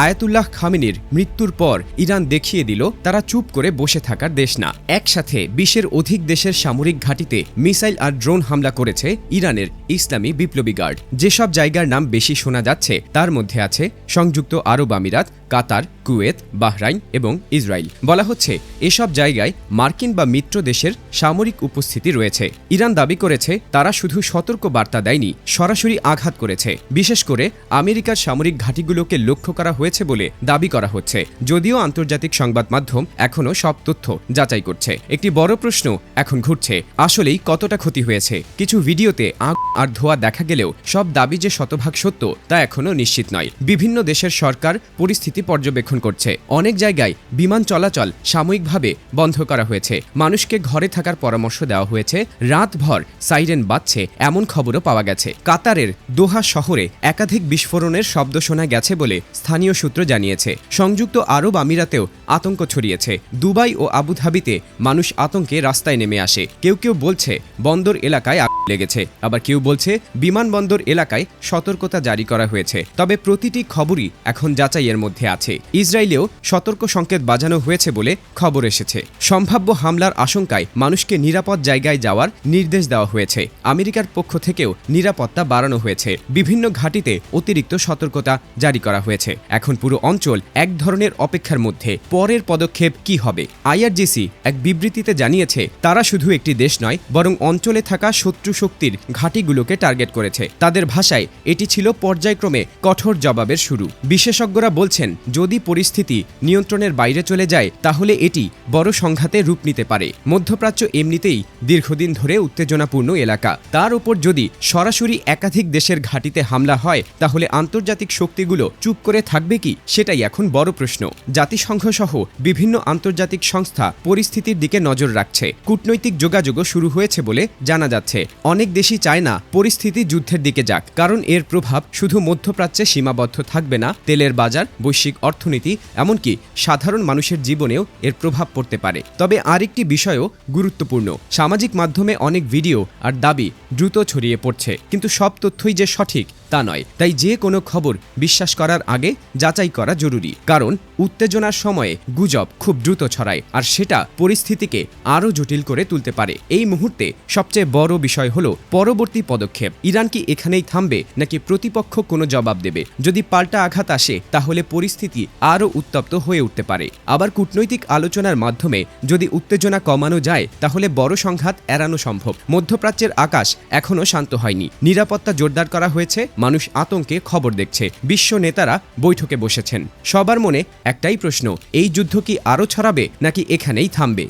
Ayatollah খামেনির মৃত্যুর পর Iran দেখিয়ে দিল তারা চুপ করে বসে থাকার দেশ না। একসাথে 20-এর অধিক দেশের সামরিক ঘাঁটিতে মিসাইল আর ড্রোন হামলা করেছে ইরানের ইসলামী বিপ্লবী গার্ড। যেসব জায়গার নাম বেশি শোনা যাচ্ছে তার মধ্যে আছে সংযুক্ত আরব আমিরাত, কাতার, কুয়েত, বাহরাইন এবং ইসরায়েল। বলা হচ্ছে এসব জায়গায় মার্কিন বা মিত্র দেশের সামরিক উপস্থিতি রয়েছে। ইরান দাবি করেছে তারা শুধু সতর্ক বার্তা দেয়নি, সরাসরি আঘাত করেছে। বিশেষ করে আমেরিকার সামরিক ঘাঁটিগুলোকে লক্ষ্য করা হয়েছে বলে দাবি করা হচ্ছে, যদিও আন্তর্জাতিক সংবাদ মাধ্যম এখনও সব তথ্য যাচাই করছে। একটি বড় প্রশ্ন এখন ঘুরছে, আসলেই কতটা ক্ষতি হয়েছে? কিছু ভিডিওতে আগ আর ধোঁয়া দেখা গেলেও সব দাবি যে শতভাগ সত্য তা এখনও নিশ্চিত নয়। বিভিন্ন দেশের সরকার পরিস্থিতি পর্যবেক্ষণ করছে। অনেক জায়গায় বিমান চলাচল সাময়িকভাবে বন্ধ করা হয়েছে, মানুষকে ঘরে থাকার পরামর্শ দেওয়া হয়েছে, রাতভর সাইরেন বাজছে এমন খবরও পাওয়া গেছে। কাতারের দোহা শহরে একাধিক বিস্ফোরণের শব্দ শোনা গেছে বলে স্থানীয় সূত্র জানিয়েছে। সংযুক্ত আরব আমিরাতেও আতঙ্ক ছড়িয়েছে। দুবাই ও আবুধাবিতে মানুষ আতঙ্কে রাস্তায় নেমে আসে। কেউ কেউ বলছে বন্দর এলাকায় আগুন লেগেছে, আবার কেউ বলছে বিমানবন্দর এলাকায় সতর্কতা জারি করা হয়েছে। তবে প্রতিটি খবরই এখন যাচাইয়ের মধ্যে আছে। ইসরায়েলেও সতর্ক সংকেত বাজানো হয়েছে বলে খবর এসেছে। সম্ভাব্য হামলার আশঙ্কায় মানুষকে নিরাপদ জায়গায় যাওয়ার নির্দেশ দেওয়া হয়েছে। আমেরিকার পক্ষ থেকেও নিরাপত্তা বাড়ানো হয়েছে। বিভিন্ন ঘাঁটিতে অতিরিক্ত সতর্কতা জারি করা হয়েছে। এখন পুরো অঞ্চল এক ধরনের অপেক্ষার মধ্যে। পরের পদক্ষেপ কি হবে? আইআরজিসি এক বিবৃতিতে জানিয়েছে তারা শুধু একটি দেশ নয়, বরং অঞ্চলে থাকা শত্রু শক্তির ঘাঁটিগুলোকে টার্গেট করেছে। তাদের ভাষায় এটি ছিল পর্যায়ক্রমে কঠোর জবাবের শুরু। বিশেষজ্ঞরা বলছেন যদি পরিস্থিতি নিয়ন্ত্রণের বাইরে চলে যায় তাহলে এটি বড় সংঘাতে রূপ নিতে পারে। মধ্যপ্রাচ্য এমনিতেই দীর্ঘদিন ধরে উত্তেজনাপূর্ণ এলাকা, তার উপর যদি সরাসরি একাধিক দেশের ঘাঁটিতে হামলা হয় তাহলে আন্তর্জাতিক শক্তিগুলো চুপ করে থাকবে কি, সেটাই এখন বড় প্রশ্ন। জাতিসংঘ সহ বিভিন্ন আন্তর্জাতিক সংস্থা পরিস্থিতির দিকে নজর রাখছে। কূটনৈতিক যোগাযোগও শুরু হয়েছে বলে জানা যাচ্ছে। অনেক দেশই চায় না পরিস্থিতি যুদ্ধের দিকে যাক, কারণ এর প্রভাব শুধু মধ্যপ্রাচ্যে সীমাবদ্ধ থাকবে না। তেলের বাজার, বৈশ্বিক অর্থনীতি, এমনকি সাধারণ মানুষের জীবনেও এর প্রভাব পড়তে পারে। তবে আরেকটি বিষয়ও গুরুত্বপূর্ণ, সামাজিক মাধ্যমে অনেক ভিডিও আর দাবি দ্রুত ছড়িয়ে পড়ছে, কিন্তু সব তথ্যই যে সঠিক তা নয়। তাই যে কোনো খবর বিশ্বাস করার আগে যাচাই করা জরুরি, কারণ উত্তেজনার সময়ে গুজব খুব দ্রুত ছড়ায় আর সেটা পরিস্থিতিকে আরও জটিল করে তুলতে পারে। এই মুহূর্তে সবচেয়ে বড় বিষয় হলো পরবর্তী পদক্ষেপ। ইরান কি এখানেই থামবে নাকি প্রতিপক্ষ কোনো জবাব দেবে? যদি পাল্টা আঘাত আসে তাহলে পরিস্থিতি আরও উত্তপ্ত হয়ে উঠতে পারে। আবার কূটনৈতিক আলোচনার মাধ্যমে যদি উত্তেজনা কমানো যায় তাহলে বড় সংঘাত এড়ানো সম্ভব। মধ্যপ্রাচ্যের আকাশ এখনও শান্ত হয়নি, নিরাপত্তা জোরদার করা হয়েছে, মানুষ আতঙ্কে খবর দেখছে, বিশ্ব নেতারা বৈঠকে বসেছেন। সবার মনে একটাই প্রশ্ন, এই যুদ্ধ কি আরও ছড়াবে নাকি এখানেই থামবে?